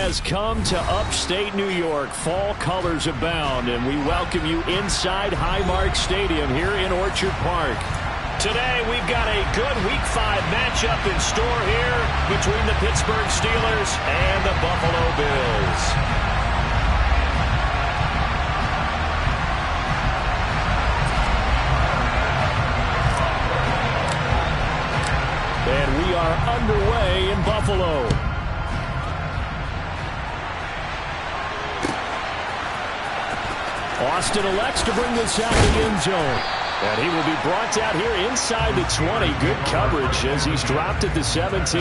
has come to upstate New York. Fall colors abound, and we welcome you inside Highmark Stadium here in Orchard Park. Today, we've got a good Week 5 matchup in store here between the Pittsburgh Steelers and the Buffalo Bills. And we are underway in Buffalo. Austin elects to bring this out of the end zone. And he will be brought out here inside the 20. Good coverage as he's dropped at the 17.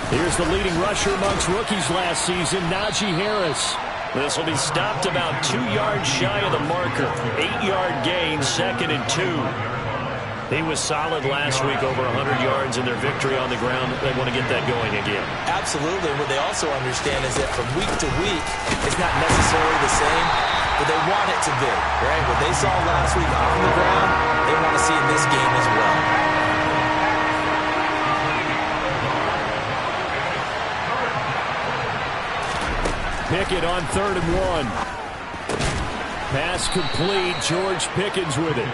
Here's the leading rusher amongst rookies last season, Najee Harris. This will be stopped about 2 yards shy of the marker. 8-yard gain, 2nd and 2. He was solid last week, over 100 yards in their victory on the ground. They want to get that going again. Absolutely. What they also understand is that from week to week, it's not necessarily the same, but they want it to be, right? What they saw last week on the ground, they want to see in this game as well. Pickett on 3rd and 1. Pass complete. George Pickens with it.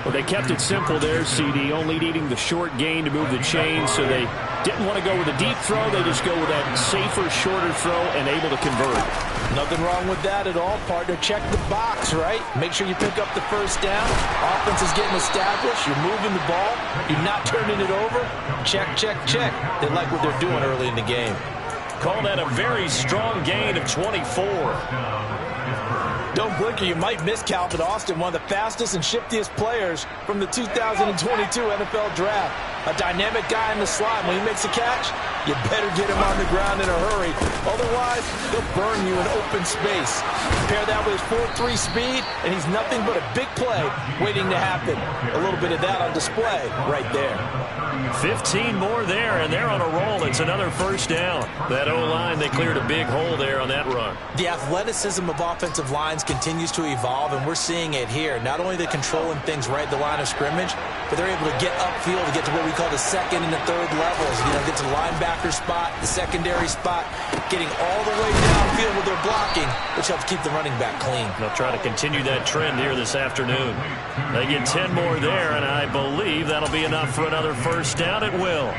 Well, they kept it simple there, CD, only needing the short gain to move the chain, so they didn't want to go with a deep throw. They just go with that safer, shorter throw and able to convert. Nothing wrong with that at all, partner. Check the box, right? Make sure you pick up the first down. Offense is getting established. You're moving the ball. You're not turning it over. Check, check, check. They like what they're doing early in the game. Call that a very strong gain of 24. Don't blink or you might miss Calvin Austin, one of the fastest and shiftiest players from the 2022 NFL Draft. A dynamic guy in the slot. When he makes a catch, you better get him on the ground in a hurry. Otherwise, he'll burn you in open space. Pair that with his 4.3 speed, and he's nothing but a big play waiting to happen. A little bit of that on display right there. 15 more there, and they're on a roll. It's another first down. That O-line, they cleared a big hole there on that run. The athleticism of offensive lines continues to evolve, and we're seeing it here. Not only they're controlling things right at the line of scrimmage, but they're able to get upfield to get to what we call the 2nd and the 3rd levels. You know, get to the linebacker spot, the secondary spot, getting all the way downfield with their blocking, which helps keep the running back clean. They'll try to continue that trend here this afternoon. They get 10 more there, and I believe that'll be enough for another first down. It will.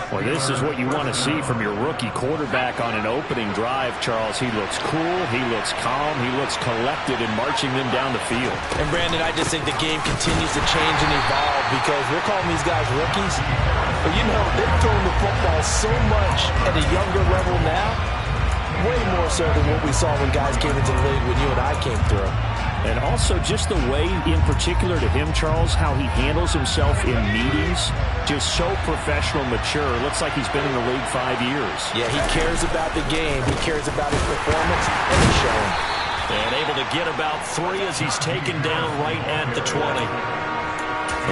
Well, this is what you want to see from your rookie quarterback on an opening drive, Charles. He looks cool, he looks calm, he looks collected in marching them down the field. And, Brandon, I just think the game continues to change and evolve because we're calling these guys rookies. But, you know, they're throwing the football so much at a younger level now, way more so than what we saw when guys came into the league when you and I came through. And also just the way, in particular to him, Charles, how he handles himself in meetings, just so professional, mature. Looks like he's been in the league 5 years. Yeah, he cares about the game. He cares about his performance, and he's showing. And able to get about 3 as he's taken down right at the 20.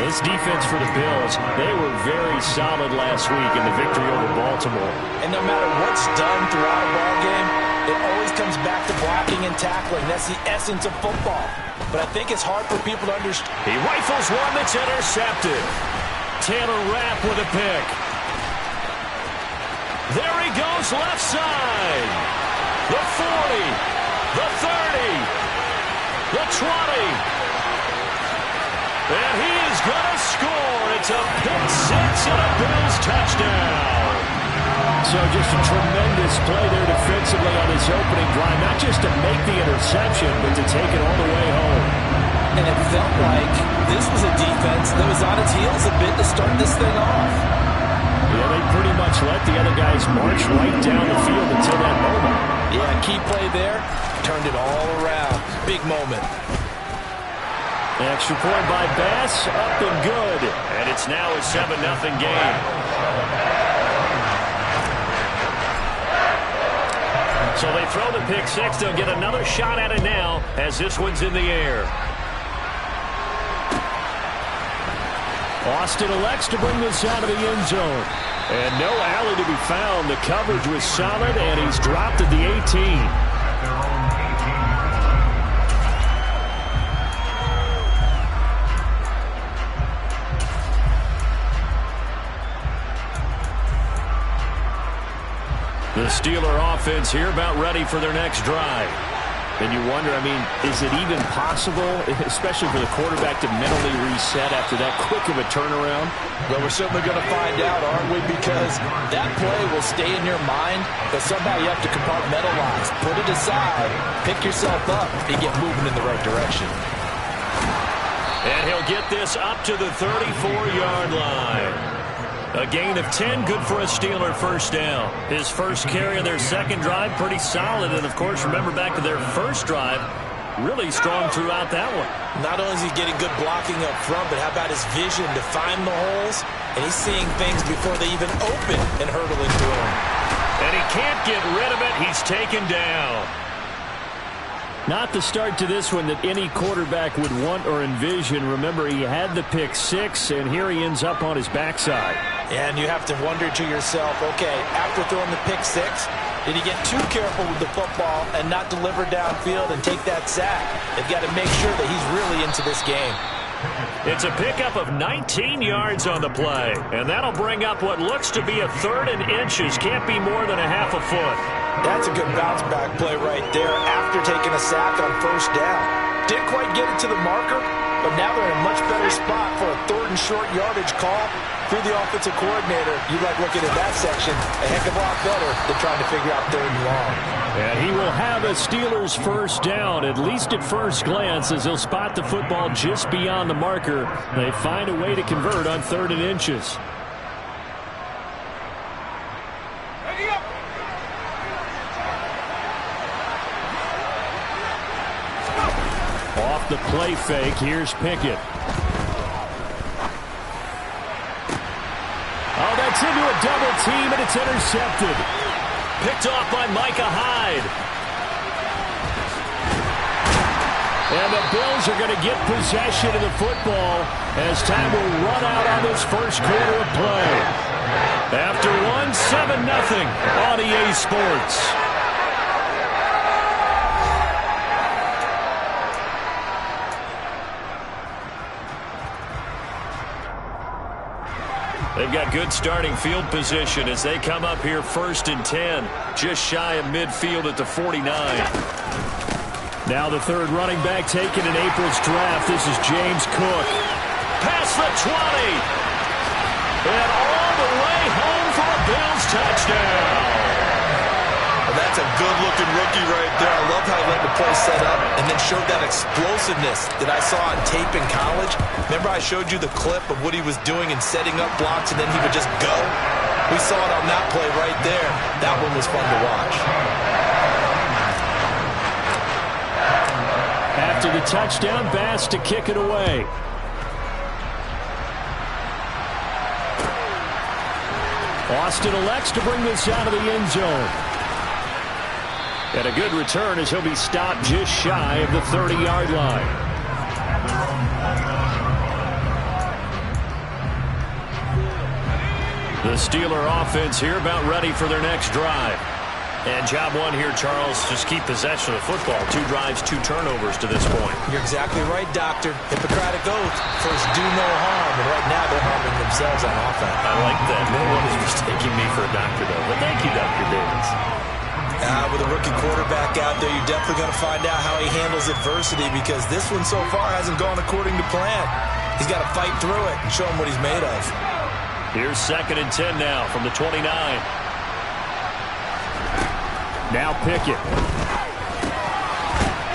This defense for the Bills, they were very solid last week in the victory over Baltimore. And no matter what's done throughout a ball game, it always comes back to blocking and tackling. That's the essence of football. But I think it's hard for people to understand. He rifles one that's intercepted. Taylor Rapp with a pick. There he goes, left side. The 40, the 30, the 20. And he is going to score. It's a pick six and a Bills touchdown. So just a tremendous play there defensively on his opening drive. Not just to make the interception, but to take it all the way home. And it felt like this was a defense that was on its heels a bit to start this thing off. Yeah, they pretty much let the other guys march right down the field until that moment. Yeah, key play there. Turned it all around. Big moment. Extra point by Bass, up and good. And it's now a 7-0 game. So they throw the pick six. They'll get another shot at it now as this one's in the air. Austin elects to bring this out of the end zone. And no alley to be found. The coverage was solid, and he's dropped at the 18. The Steeler offense here about ready for their next drive. And you wonder, I mean, is it even possible, especially for the quarterback, to mentally reset after that quick of a turnaround? Well, we're certainly going to find out, aren't we? Because that play will stay in your mind, but somehow you have to compartmentalize. Put it aside, pick yourself up, and get moving in the right direction. And he'll get this up to the 34-yard line. A gain of 10, good for a Steeler first down. His first carry of their second drive, pretty solid. And, of course, remember back to their first drive, really strong throughout that one. Not only is he getting good blocking up front, but how about his vision to find the holes? And he's seeing things before they even open and hurdle into him. And he can't get rid of it. He's taken down. Not the start to this one that any quarterback would want or envision. Remember, he had the pick six, and here he ends up on his backside. And you have to wonder to yourself, okay, after throwing the pick six, did he get too careful with the football and not deliver downfield and take that sack? They've got to make sure that he's really into this game. It's a pickup of 19 yards on the play, and that'll bring up what looks to be a 3rd and inches. Can't be more than a half a foot. That's a good bounce-back play right there after taking a sack on first down. Didn't quite get it to the marker, but now they're in a much better spot for a 3rd and short yardage call. Through the offensive coordinator, you like looking at that section a heck of a lot better than trying to figure out 3rd and long. And he will have a Steelers first down, at least at first glance, as he'll spot the football just beyond the marker. They find a way to convert on 3rd and inches. Off the play fake, here's Pickett. Oh, that's into a double team, and it's intercepted. Picked off by Micah Hyde. And the Bills are going to get possession of the football as time will run out on this first quarter of play. After 7-0 on EA Sports. They've got good starting field position as they come up here 1st and 10, just shy of midfield at the 49. Now the 3rd running back taken in April's draft. This is James Cook. Past the 20. And all the way home for a Bills touchdown. That's a good-looking rookie right there. I love how he let the play set up and then showed that explosiveness that I saw on tape in college. Remember I showed you the clip of what he was doing and setting up blocks, and then he would just go? We saw it on that play right there. That one was fun to watch. After the touchdown, Bass to kick it away. Austin elects to bring this out of the end zone. And a good return as he'll be stopped just shy of the 30-yard line. The Steeler offense here about ready for their next drive. And job one here, Charles, just keep possession of the football. 2 drives, 2 turnovers to this point. You're exactly right, Doctor. Hippocratic oath. First, do no harm. And right now, they're harming themselves on offense. I like that. No one is mistaking me for a doctor, though. But thank you, Dr. Davis. With a rookie quarterback out there, you're definitely going to find out how he handles adversity, because this one so far hasn't gone according to plan. He's got to fight through it and show him what he's made of. Here's 2nd and 10 now from the 29. Now Pickett.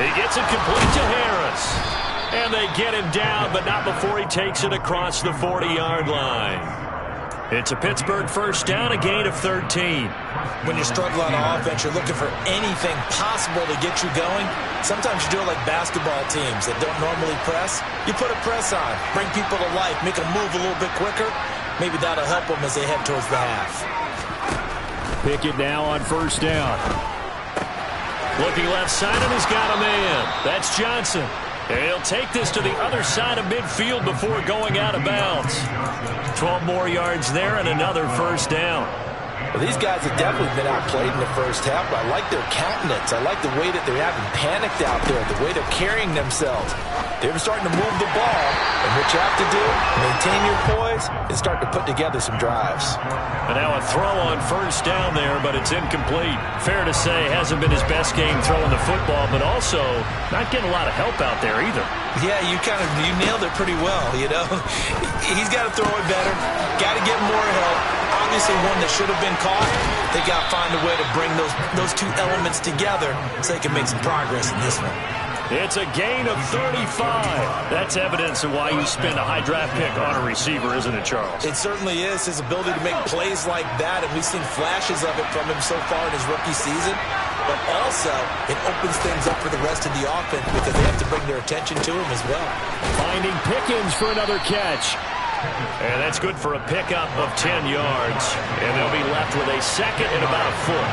He gets it complete to Harris. And they get him down, but not before he takes it across the 40-yard line. It's a Pittsburgh first down, a gain of 13. When you struggle on offense, you're looking for anything possible to get you going. Sometimes you do it like basketball teams that don't normally press. You put a press on, bring people to life, make them move a little bit quicker. Maybe that'll help them as they head towards the half. Pickett now on first down. Looking left side, and he's got a man. That's Johnson. And he'll take this to the other side of midfield before going out of bounds. 12 more yards there and another first down. Well, these guys have definitely been outplayed in the first half, but I like their countenance. I like the way that they're having panicked out there, the way they're carrying themselves. They're starting to move the ball, and what you have to do, maintain your poise, and start to put together some drives. And now a throw on first down there, but it's incomplete. Fair to say, hasn't been his best game throwing the football, but also not getting a lot of help out there either. Yeah, you nailed it pretty well, you know. He's got to throw it better, got to get more help. Obviously one that should have been caught. They got to find a way to bring those two elements together so they can make some progress in this one. It's a gain of 35. That's evidence of why you spend a high draft pick on a receiver, isn't it, Charles? It certainly is. His ability to make plays like that, and we've seen flashes of it from him so far in his rookie season. But also, it opens things up for the rest of the offense because they have to bring their attention to him as well. Finding Pickens for another catch. And that's good for a pickup of 10 yards. And they'll be left with a second and about a foot.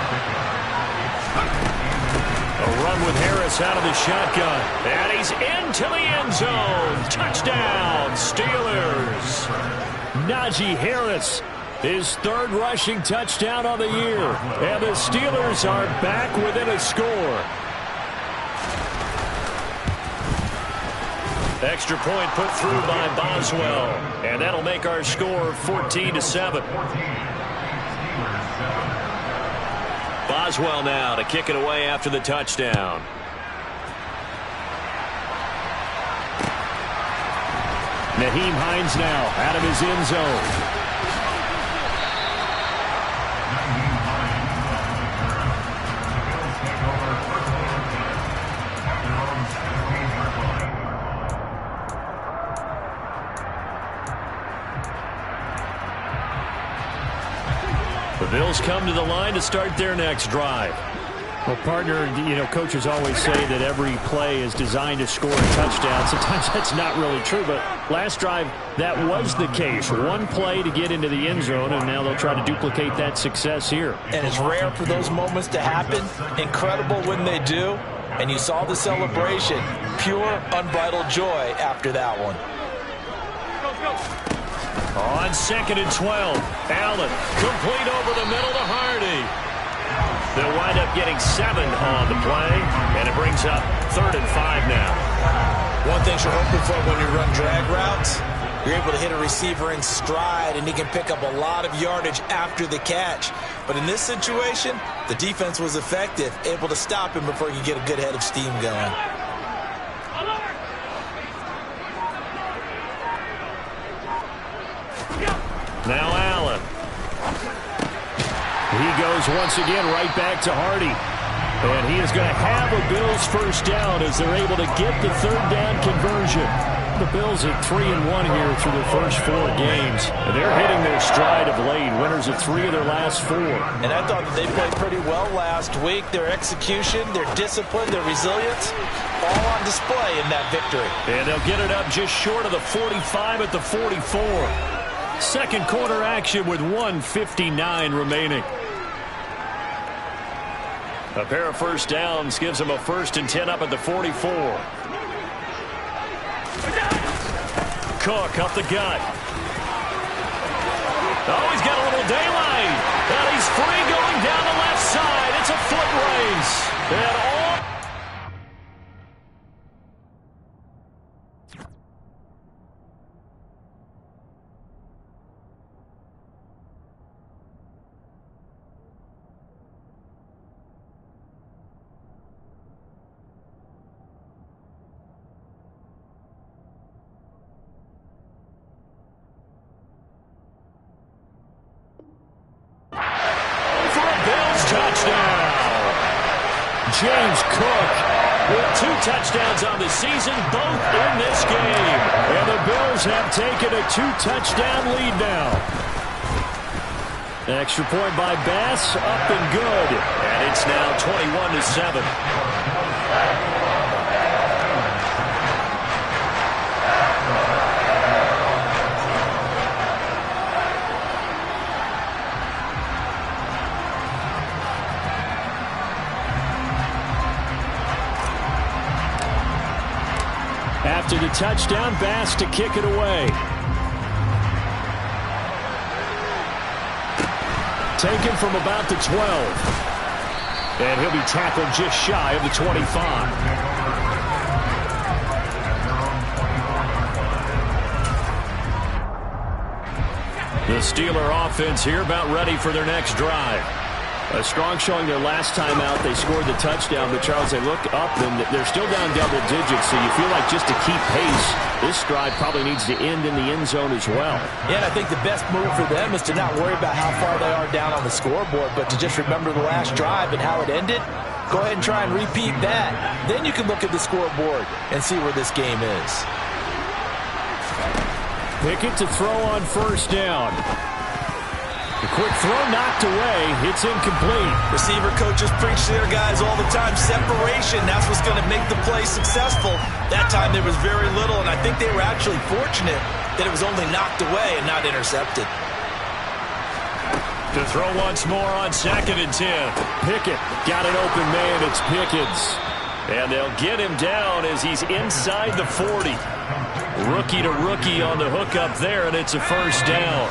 A run with Harris out of the shotgun. And he's into the end zone. Touchdown, Steelers. Najee Harris, his third rushing touchdown on the year. And the Steelers are back within a score. Extra point put through by Boswell. And that'll make our score 14-7. Boswell now to kick it away after the touchdown. Nyheim Hines now out of his end zone. The Bills come to the line to start their next drive. Well, partner, you know, coaches always say that every play is designed to score a touchdown. Sometimes that's not really true, but last drive, that was the case. One play to get into the end zone, and now they'll try to duplicate that success here. And it's rare for those moments to happen. Incredible when they do. And you saw the celebration. Pure, unbridled joy after that one. On 2nd and 12, Allen complete over the middle to Hardy. They'll wind up getting 7 on the play, and it brings up 3rd and 5 now. One thing you're hoping for when you run drag routes, you're able to hit a receiver in stride, and he can pick up a lot of yardage after the catch. But in this situation, the defense was effective, able to stop him before he could get a good head of steam going. Now Allen. He goes once again right back to Hardy. And he is going to have a Bills first down as they're able to get the 3rd down conversion. The Bills at 3-1 here through their first 4 games. And they're hitting their stride of late. Winners of 3 of their last 4. And I thought that they played pretty well last week. Their execution, their discipline, their resilience, all on display in that victory. And they'll get it up just short of the 45 at the 44. Second quarter action with 1:59 remaining. A pair of first downs gives them a 1st and 10 up at the 44. Cook up the gut. Oh, he's got a little daylight. And he's free going down the left side. It's a foot race. And all James Cook with 2 touchdowns on the season, both in this game. And the Bills have taken a 2-touchdown lead now. Extra point by Bass, up and good. And it's now 21-7. After the touchdown, Bass to kick it away. Taken from about the 12. And he'll be tackled just shy of the 25. The Steeler offense here about ready for their next drive. A strong showing their last time out. They scored the touchdown, but Charles, they look up and they're still down double digits, so you feel like just to keep pace, this drive probably needs to end in the end zone as well. Yeah, and I think the best move for them is to not worry about how far they are down on the scoreboard, but to just remember the last drive and how it ended. Go ahead and try and repeat that. Then you can look at the scoreboard and see where this game is. Pickett to throw on first down. The quick throw knocked away. It's incomplete. Receiver coaches preach to their guys all the time. Separation, that's what's going to make the play successful. That time there was very little, and I think they were actually fortunate that it was only knocked away and not intercepted. To throw once more on 2nd and 10. Pickett got an open man. It's Pickens. And they'll get him down as he's inside the 40. Rookie to rookie on the hook up there, and it's a first down.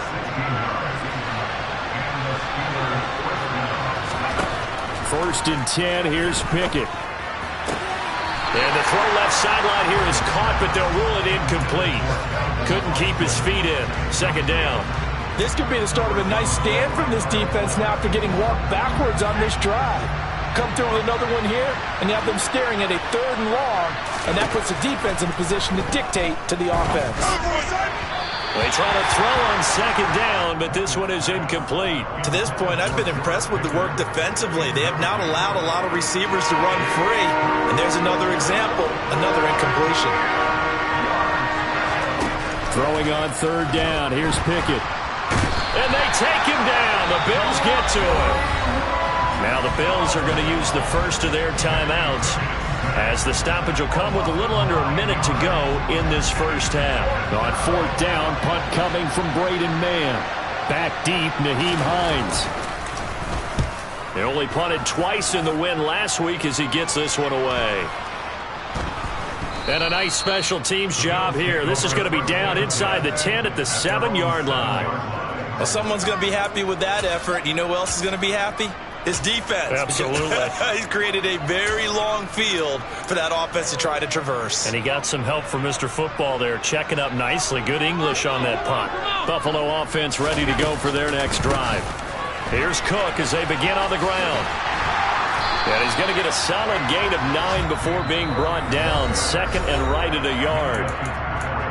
First and 10, here's Pickett. And the throw left sideline here is caught, but they'll rule it incomplete. Couldn't keep his feet in. Second down. This could be the start of a nice stand from this defense now after getting walked backwards on this drive. Come through with another one here, and you have them staring at a 3rd and long, and that puts the defense in a position to dictate to the offense. They try to throw on 2nd down, but this one is incomplete. To this point, I've been impressed with the work defensively. They have not allowed a lot of receivers to run free, and there's another example, another incompletion. Throwing on 3rd down, here's Pickett. And they take him down. The Bills get to him. Now the Bills are going to use the first of their timeouts, as the stoppage will come with a little under a minute to go in this first half. On 4th down, punt coming from Braden Mann. Back deep, Nyheim Hines. They only punted twice in the win last week as he gets this one away. And a nice special teams job here. This is going to be down inside the 10 at the 7-yard line. Well, someone's going to be happy with that effort. You know who else is going to be happy? His defense. Absolutely. He's created a very long field for that offense to try to traverse. And he got some help from Mr. Football there, checking up nicely. Good English on that punt. Buffalo offense ready to go for their next drive. Here's Cook as they begin on the ground. And he's going to get a solid gain of 9 before being brought down. 2nd and right at a yard.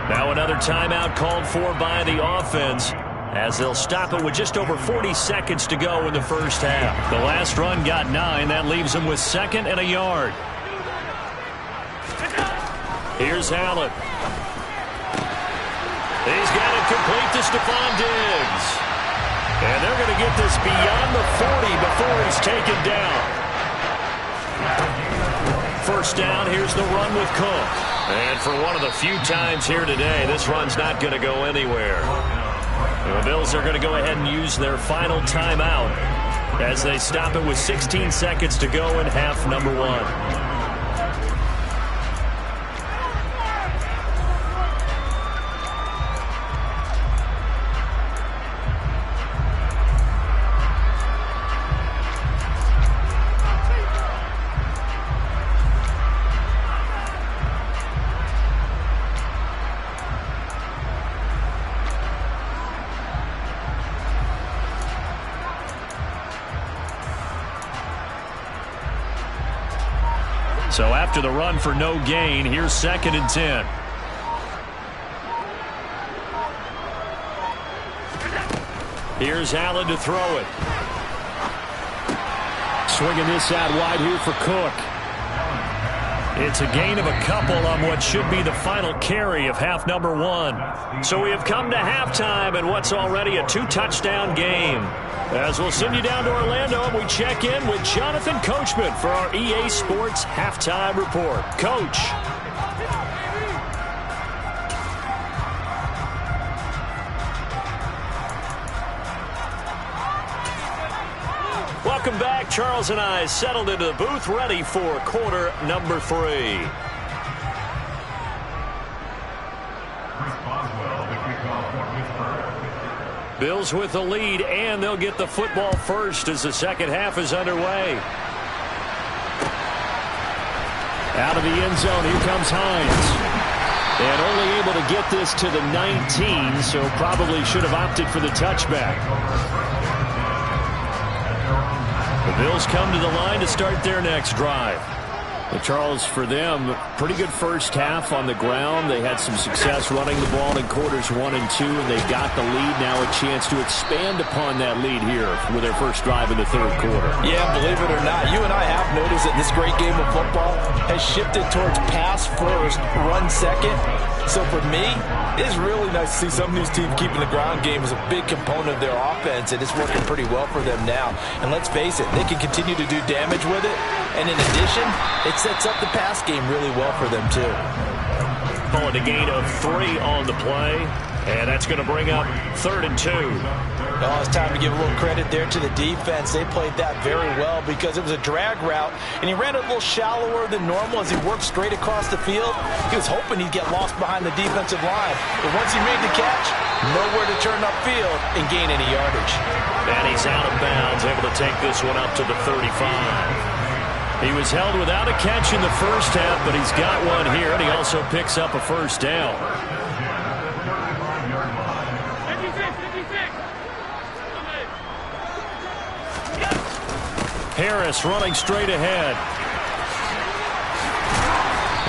Now another timeout called for by the offense, as they'll stop it with just over 40 seconds to go in the first half. The last run got 9. That leaves them with 2nd and a yard. Here's Allen. He's got it complete to Stephon Diggs. And they're going to get this beyond the 40 before he's taken down. First down, here's the run with Cook. And for one of the few times here today, this run's not going to go anywhere. The Bills are going to go ahead and use their final timeout as they stop it with 16 seconds to go in half number 1. So after the run for no gain, here's 2nd and 10. Here's Allen to throw it. Swinging this out wide here for Cook. It's a gain of a couple on what should be the final carry of half number 1. So we have come to halftime in what's already a 2-touchdown game. As we'll send you down to Orlando, and we check in with Jonathan Coachman for our EA Sports Halftime Report. Coach. Welcome back. Charles and I settled into the booth, ready for quarter number 3. Bills with the lead, and they'll get the football first as the second half is underway. Out of the end zone, here comes Hines. And only able to get this to the 19, so probably should have opted for the touchback. The Bills come to the line to start their next drive. Well, Charles, for them, pretty good first half on the ground. They had some success running the ball in quarters 1 and 2, and they got the lead. Now a chance to expand upon that lead here with their first drive in the third quarter. Yeah, believe it or not, you and I have noticed that this great game of football has shifted towards pass first, run second. So for me, it's really nice to see some of these teams keeping the ground game as a big component of their offense, and it's working pretty well for them now. And let's face it, they can continue to do damage with it. And in addition, it sets up the pass game really well for them, too. Pulling a gain of 3 on the play, and that's going to bring up 3rd and 2. Oh, it's time to give a little credit there to the defense. They played that very well because it was a drag route, and he ran it a little shallower than normal as he worked straight across the field. He was hoping he'd get lost behind the defensive line, but once he made the catch, nowhere to turn upfield and gain any yardage. And he's out of bounds, able to take this one up to the 35. He was held without a catch in the first half, but he's got one here, and he also picks up a first down. Harris running straight ahead.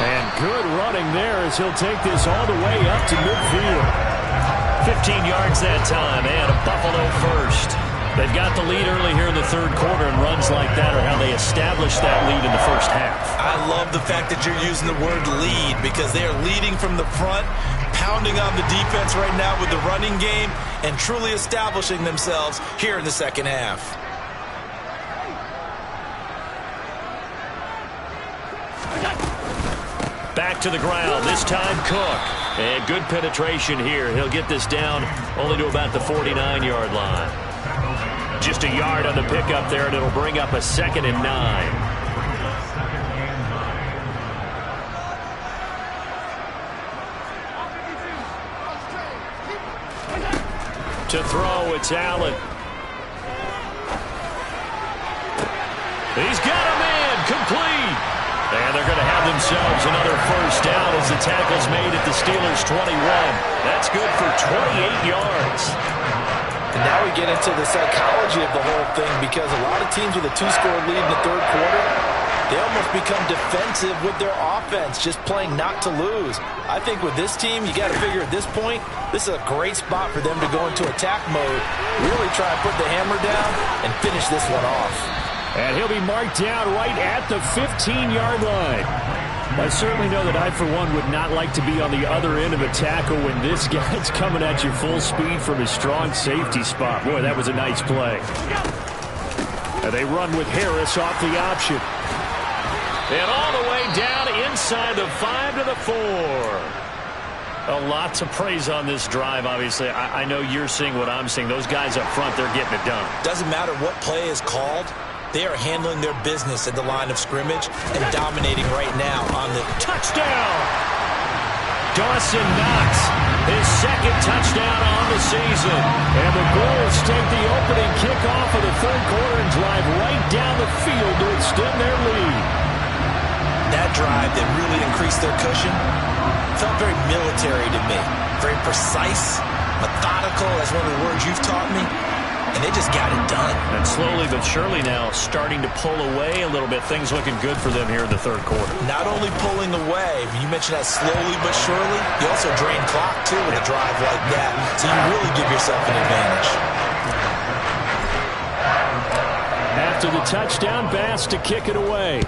And good running there as he'll take this all the way up to midfield. 15 yards that time, and a Buffalo first. They've got the lead early here in the third quarter, and runs like that are how they establish that lead in the first half. I love the fact that you're using the word lead because they are leading from the front, pounding on the defense right now with the running game, and truly establishing themselves here in the second half. Back to the ground, this time Cook. And good penetration here. He'll get this down only to about the 49-yard line. Just a yard on the pickup there, and it'll bring up a 2nd and 9. To throw, it's Allen. He's got a man, complete. And they're going to have themselves another first down as the tackle's made at the Steelers' 21. That's good for 28 yards. And now we get into the psychology of the whole thing because a lot of teams with a 2-score lead in the third quarter, they almost become defensive with their offense, just playing not to lose. I think with this team, you got to figure at this point, this is a great spot for them to go into attack mode, really try and put the hammer down and finish this one off. And he'll be marked down right at the 15-yard line. I certainly know that I, for one, would not like to be on the other end of a tackle when this guy's coming at you full speed from his strong safety spot. Boy, that was a nice play. And they run with Harris off the option. And all the way down inside the 5 to the 4. A lot to praise on this drive, obviously. I know you're seeing what I'm seeing. Those guys up front, they're getting it done. Doesn't matter what play is called. They are handling their business at the line of scrimmage and dominating right now on the touchdown. Dawson Knox, his 2nd touchdown on the season. And the Bulls take the opening kickoff of the third quarter and drive right down the field to extend their lead. That drive that really increased their cushion felt very military to me. Very precise, methodical. That's one of the words you've taught me. And they just got it done. And slowly but surely now starting to pull away a little bit. Things looking good for them here in the third quarter. Not only pulling away, you mentioned that slowly but surely, you also drain clock too with a drive like that. So you really give yourself an advantage. After the touchdown, Bass to kick it away.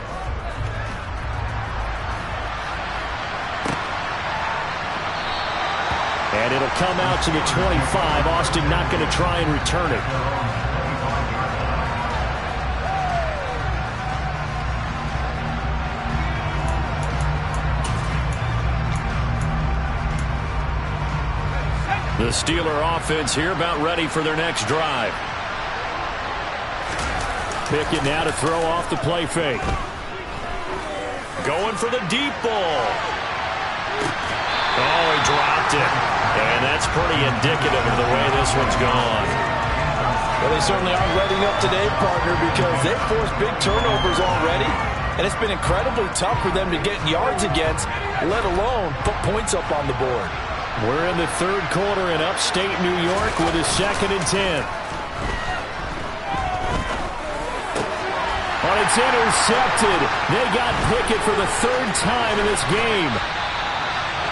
And it'll come out to the 25. Austin not going to try and return it. The Steeler offense here about ready for their next drive. Pickett now to throw off the play fake. Going for the deep ball. Oh, he dropped it. And that's pretty indicative of the way this one's gone. Well, they certainly aren't letting up today, partner, because they've forced big turnovers already. And it's been incredibly tough for them to get yards against, let alone put points up on the board. We're in the third quarter in upstate New York with a 2nd and 10. Oh, it's intercepted. They got Pickett for the 3rd time in this game.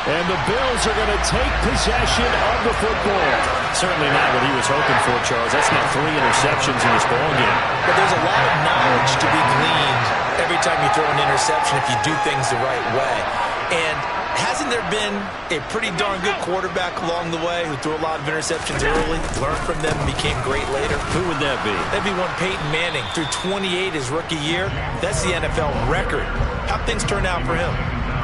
And the Bills are going to take possession of the football. Certainly not what he was hoping for, Charles. That's not 3 interceptions in this ballgame. But there's a lot of knowledge to be gleaned every time you throw an interception if you do things the right way. And hasn't there been a pretty darn good quarterback along the way who threw a lot of interceptions early, learned from them, and became great later? Who would that be? That'd be one Peyton Manning. Threw 28 his rookie year. That's the NFL record. How'd things turn out for him?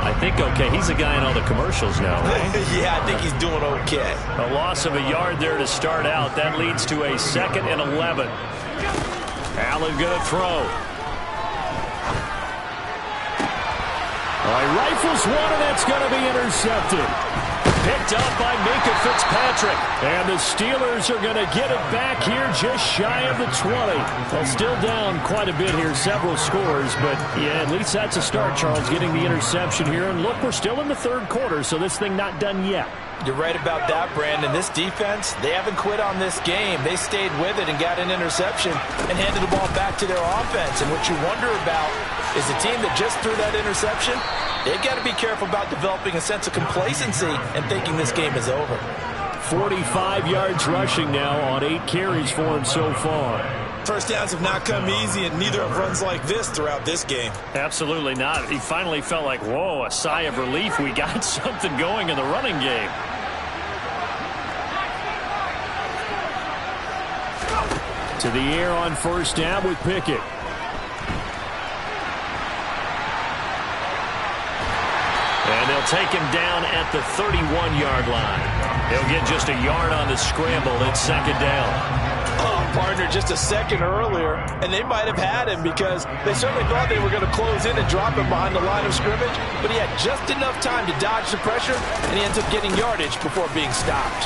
I think okay. He's a guy in all the commercials now, right? Yeah, I think he's doing okay. A loss of a yard there to start out. That leads to a 2nd and 11. Allen going to throw. All right, rifles one, and that's going to be intercepted. Picked up by Minkah Fitzpatrick. And the Steelers are going to get it back here just shy of the 20. Well, still down quite a bit here, several scores. But, yeah, at least that's a start, Charles, getting the interception here. And, look, we're still in the third quarter, so this thing not done yet. You're right about that, Brandon. This defense, they haven't quit on this game. They stayed with it and got an interception and handed the ball back to their offense. And what you wonder about is the team that just threw that interception, they've got to be careful about developing a sense of complacency and thinking this game is over. 45 yards rushing now on 8 carries for him so far. First downs have not come easy, and neither have runs like this throughout this game. Absolutely not. He finally felt like, whoa, a sigh of relief. We got something going in the running game. To the air on 1st down with Pickett. And they'll take him down at the 31-yard line. He'll get just a yard on the scramble. It's 2nd down. Oh, partner, just a second earlier, and they might have had him because they certainly thought they were going to close in and drop him behind the line of scrimmage, but he had just enough time to dodge the pressure, and he ends up getting yardage before being stopped.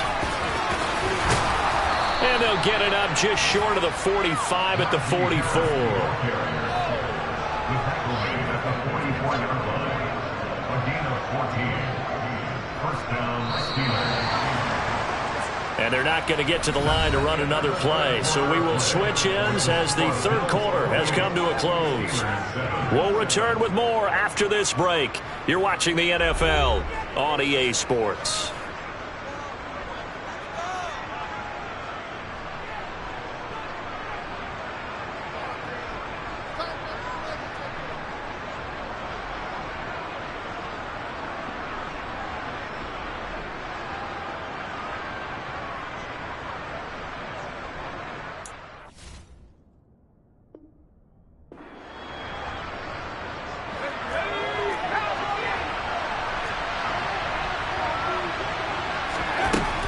And they'll get it up just short of the 45 at the 44. And they're not going to get to the line to run another play. So we will switch ends as the third quarter has come to a close. We'll return with more after this break. You're watching the NFL on EA Sports.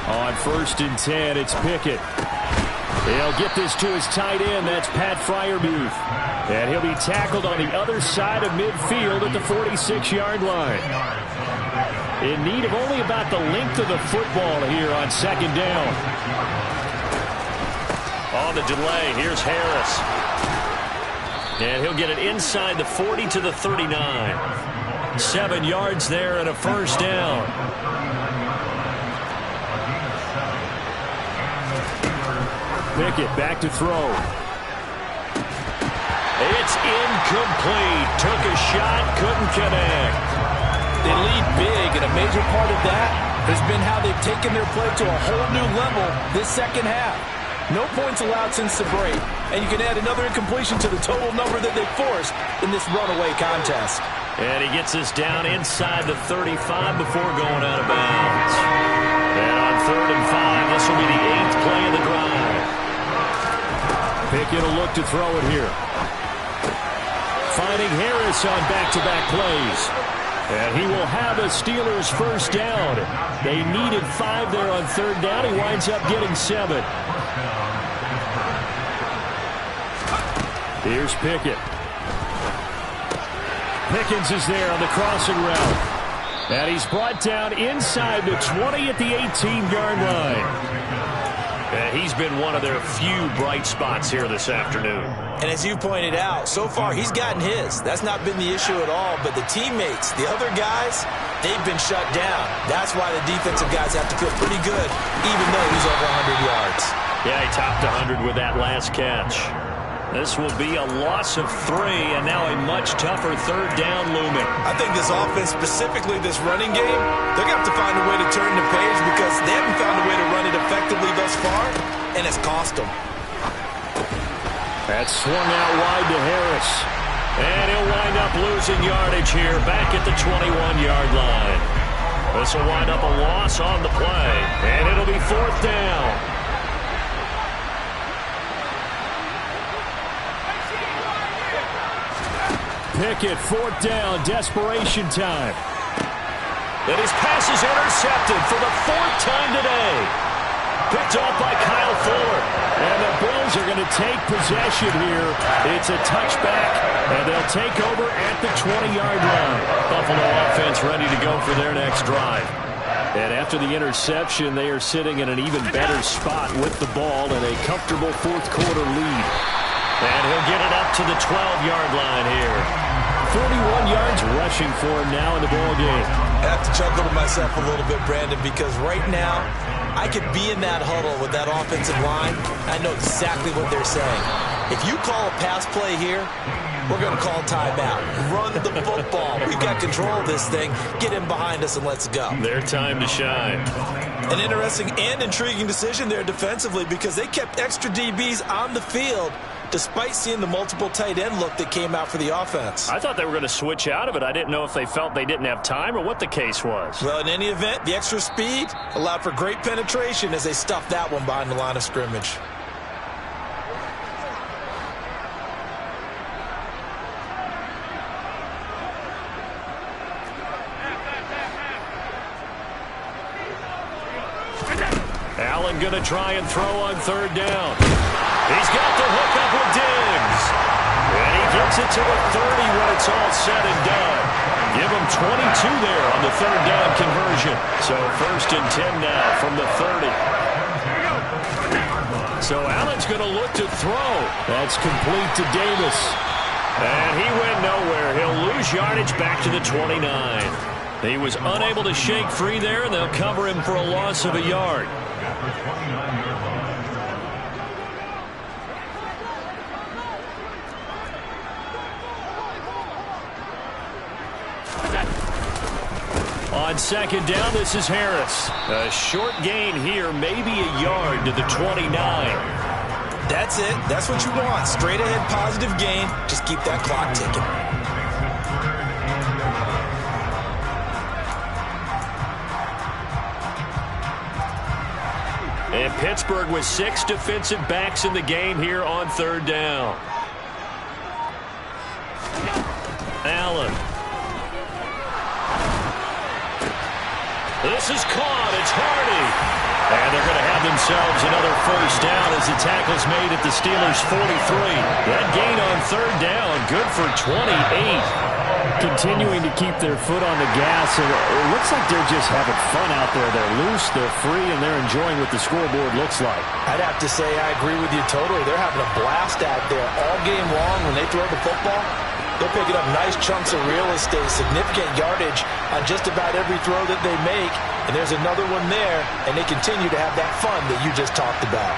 On 1st and 10, it's Pickett. He'll get this to his tight end. That's Pat Freiermuth. And he'll be tackled on the other side of midfield at the 46-yard line. In need of only about the length of the football here on 2nd down. On the delay, here's Harris. And he'll get it inside the 40 to the 39. 7 yards there and a 1st down. Pickett back to throw. It's incomplete. Took a shot, couldn't connect. They lead big, and a major part of that has been how they've taken their play to a whole new level this second half. No points allowed since the break, and you can add another incompletion to the total number that they forced in this runaway contest. And he gets us down inside the 35 before going out of bounds. And on 3rd and 5, this will be the 8th play of the drive. Pickett will look to throw it here. Finding Harris on back-to-back plays. And he will have a Steelers 1st down. They needed 5 there on 3rd down. He winds up getting 7. Here's Pickett. Pickens is there on the crossing route. And he's brought down inside the 20 at the 18-yard line. And he's been one of their few bright spots here this afternoon. And as you pointed out, so far he's gotten his. That's not been the issue at all. But the teammates, the other guys, they've been shut down. That's why the defensive guys have to feel pretty good, even though he's over 100 yards. Yeah, he topped 100 with that last catch. This will be a loss of 3, and now a much tougher third down looming. I think this offense, specifically this running game, they're going to have to find a way to turn the page because they haven't found a way to run it effectively thus far, and it's cost them. That's swung out wide to Harris. And he'll wind up losing yardage here back at the 21-yard line. This will wind up a loss on the play, and it'll be 4th down. Pickett, 4th down, desperation time. And his pass is intercepted for the 4th time today. Picked off by Kyle Fuller. And the Bills are going to take possession here. It's a touchback, and they'll take over at the 20-yard line. Buffalo offense ready to go for their next drive. And after the interception, they are sitting in an even better spot with the ball and a comfortable 4th quarter lead. And he'll get it up to the 12-yard line here. 41 yards rushing for him now in the ball game. I have to chuckle to myself a little bit, Brandon, because right now I could be in that huddle with that offensive line. I know exactly what they're saying. If you call a pass play here, we're going to call timeout. Run the football. We've got control of this thing. Get in behind us and let's go. Their time to shine. An interesting and intriguing decision there defensively because they kept extra DBs on the field despite seeing the multiple tight end look that came out for the offense. I thought they were going to switch out of it. I didn't know if they felt they didn't have time or what the case was. Well, in any event, the extra speed allowed for great penetration as they stuffed that one behind the line of scrimmage. Allen going to try and throw on 3rd down. He's got the hook up with Diggs. And he gets it to the 30 when it's all said and done. Give him 22 there on the 3rd down conversion. So 1st and 10 now from the 30. So Allen's going to look to throw. That's complete to Davis. And he went nowhere. He'll lose yardage back to the 29. He was unable to shake free there, and they'll cover him for a loss of a yard. On 2nd down, this is Harris. A short gain here, maybe a yard to the 29. That's it. That's what you want. Straight ahead positive gain. Just keep that clock ticking. And Pittsburgh with 6 defensive backs in the game here on 3rd down. Allen. This is caught. It's Hardy. And they're going to have themselves another 1st down as the tackle's made at the Steelers' 43. That gain on 3rd down, good for 28. Continuing to keep their foot on the gas, and it looks like they're just having fun out there. They're loose, they're free, and they're enjoying what the scoreboard looks like. I'd have to say I agree with you totally. They're having a blast out there all game long when they throw the football. They're picking up nice chunks of real estate, significant yardage on just about every throw that they make. And there's another one there, and they continue to have that fun that you just talked about.